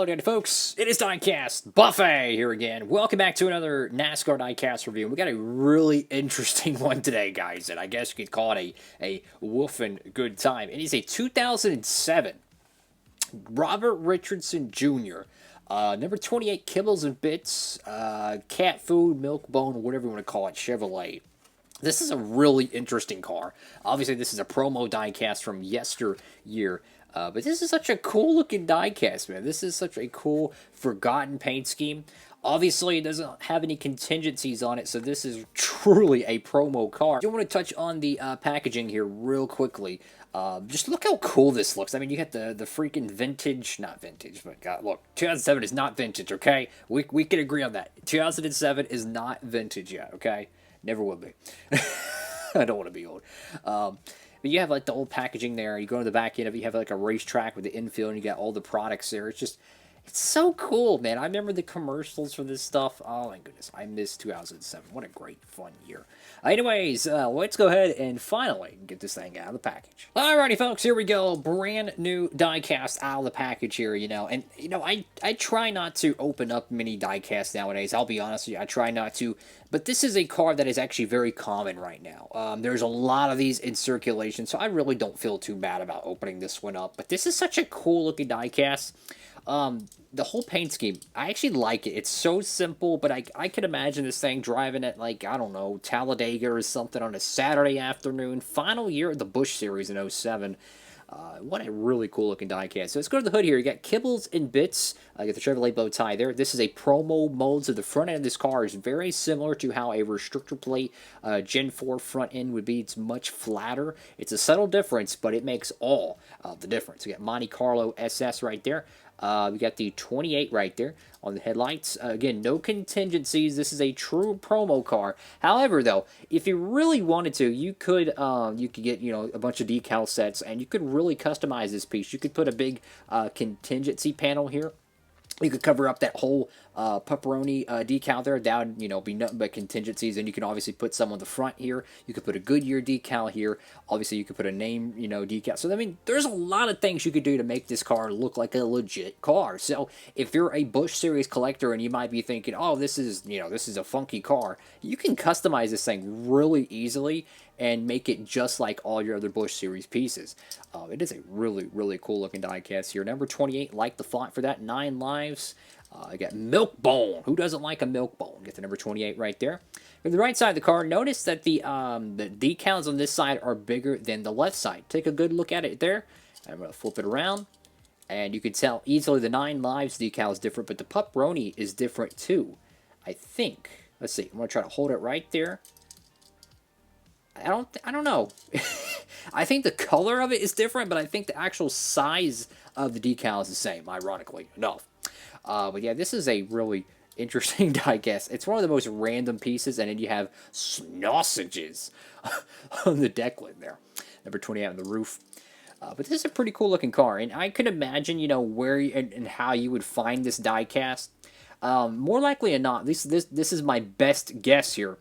Hello again, folks. It is Diecastbuffet here again. Welcome back to another NASCAR Diecast review. We got a really interesting one today, guys, and I guess you could call it a woofing good time. It is a 2007 Robert Richardson Jr. Number 28 Kibbles and Bits, cat food, milk bone, whatever you want to call it, Chevrolet. This is a really interesting car. Obviously, this is a promo diecast from yesteryear. But this is such a cool looking diecast, man. This is such a cool, forgotten paint scheme. Obviously, it doesn't have any contingencies on it, so this is truly a promo car. I do want to touch on the packaging here real quickly. Just look how cool this looks. I mean, you got the freaking vintage, not vintage, but God, look, 2007 is not vintage, okay? We can agree on that. 2007 is not vintage yet, okay? Never will be. I don't want to be old. But you have like the old packaging there. You go to the back end of it, you have like a racetrack with the infield, and you got all the products there. It's so cool, man. I remember the commercials for this stuff. Oh my goodness, I miss 2007. What a great, fun year. Anyways, let's go ahead and finally get this thing out of the package. Alrighty, folks, here we go. Brand new diecast out of the package here, And, I try not to open up mini diecasts nowadays. I'll be honest with you, I try not to. But this is a car that is actually very common right now. There's a lot of these in circulation, so I really don't feel too bad about opening this one up. But this is such a cool looking diecast. The whole paint scheme, I actually like it. It's so simple, but I could imagine this thing driving at, like, I don't know, Talladega or something on a Saturday afternoon. Final year of the Busch Series in 07. What a really cool looking diecast. So let's go to the hood here. You got Kibbles and Bits. You got the Chevrolet bow tie there. This is a promo mold, so the front end of this car is very similar to how a restrictor plate Gen 4 front end would be. It's much flatter. It's a subtle difference, but it makes all the difference. You got Monte Carlo SS right there. We got the 28 right there on the headlights. Again, no contingencies. This is a true promo car. However, though, if you really wanted to, you could get a bunch of decal sets, and you could really customize this piece. You could put a big contingency panel here. You could cover up that whole pepperoni decal there. That would, be nothing but contingencies. And you can obviously put some on the front here. You could put a Goodyear decal here. Obviously, you could put a name, decal. So, I mean, there's a lot of things you could do to make this car look like a legit car. So, if you're a Busch Series collector and you might be thinking, oh, this is a funky car, you can customize this thing really easily and make it just like all your other Busch Series pieces. It is a really, really cool looking diecast here. Number 28, like the font for that, 9 lives. I got Milk Bone. Who doesn't like a Milk Bone? Get the number 28 right there. On the right side of the car, notice that the decals on this side are bigger than the left side. Take a good look at it there. I'm going to flip it around. And you can tell easily the 9 lives decal is different, but the pepperoni is different too. I think. Let's see. I'm going to try to hold it right there. I don't know. I think the color of it is different, but I think the actual size of the decal is the same, ironically enough. But yeah, this is a really interesting diecast. It's one of the most random pieces, and then you have sausages on the deck lid there. Number 28 on the roof. But this is a pretty cool looking car, and I could imagine, where and how you would find this diecast. More likely than not, this is my best guess here,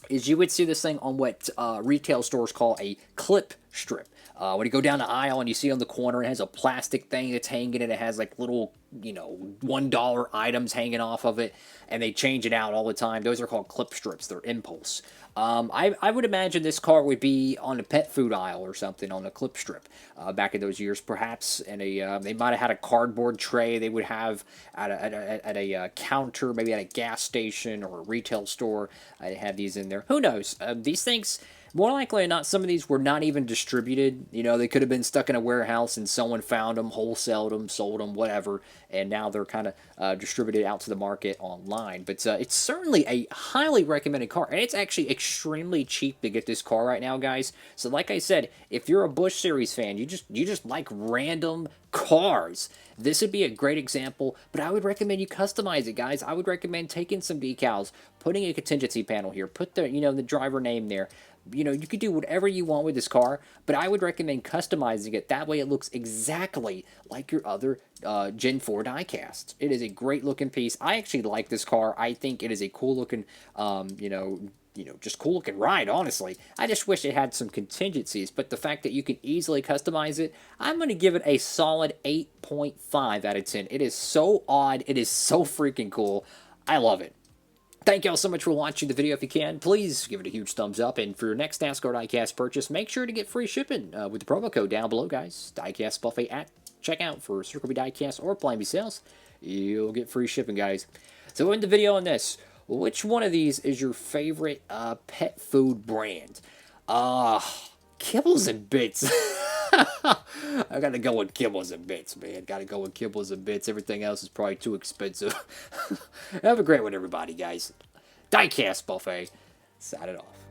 is you would see this thing on what retail stores call a clip strip. When you go down the aisle and you see on the corner, it has a plastic thing that's hanging, and it has like little, $1 items hanging off of it, and they change it out all the time. Those are called clip strips. They're impulse. I would imagine this car would be on the pet food aisle or something on a clip strip back in those years, perhaps. And they might have had a cardboard tray they would have at a counter, maybe at a gas station or a retail store. They had these in there. Who knows? These things, more likely than not, some of these were not even distributed. They could have been stuck in a warehouse and someone found them, wholesaled them, sold them, whatever, and now they're kind of distributed out to the market online. But it's certainly a highly recommended car, and it's actually extremely cheap to get this car right now, guys. So like I said, if you're a Busch Series fan, you just like random cars, this would be a great example. But I would recommend you customize it, guys. I would recommend taking some decals, putting a contingency panel here, put the the driver name there. You could do whatever you want with this car, but I would recommend customizing it. That way it looks exactly like your other Gen 4 diecast. It is a great looking piece. I actually like this car. I think it is a cool looking, just cool looking ride, honestly. I just wish it had some contingencies, but the fact that you can easily customize it, I'm going to give it a solid 8.5 out of 10. It is so odd. It is so freaking cool. I love it. Thank you all so much for watching the video. If you can, please give it a huge thumbs up. And for your next NASCAR Diecast purchase, make sure to get free shipping with the promo code down below, guys. Diecastbuffet at checkout for Circle B Diecast or Plan B sales. You'll get free shipping, guys. So in the video on this, which one of these is your favorite pet food brand? Kibbles and Bits. I gotta go with Kibbles and Bits, man. Gotta go with Kibbles and Bits. Everything else is probably too expensive. Have a great one, everybody, guys. Diecast Buffet. Sign it off.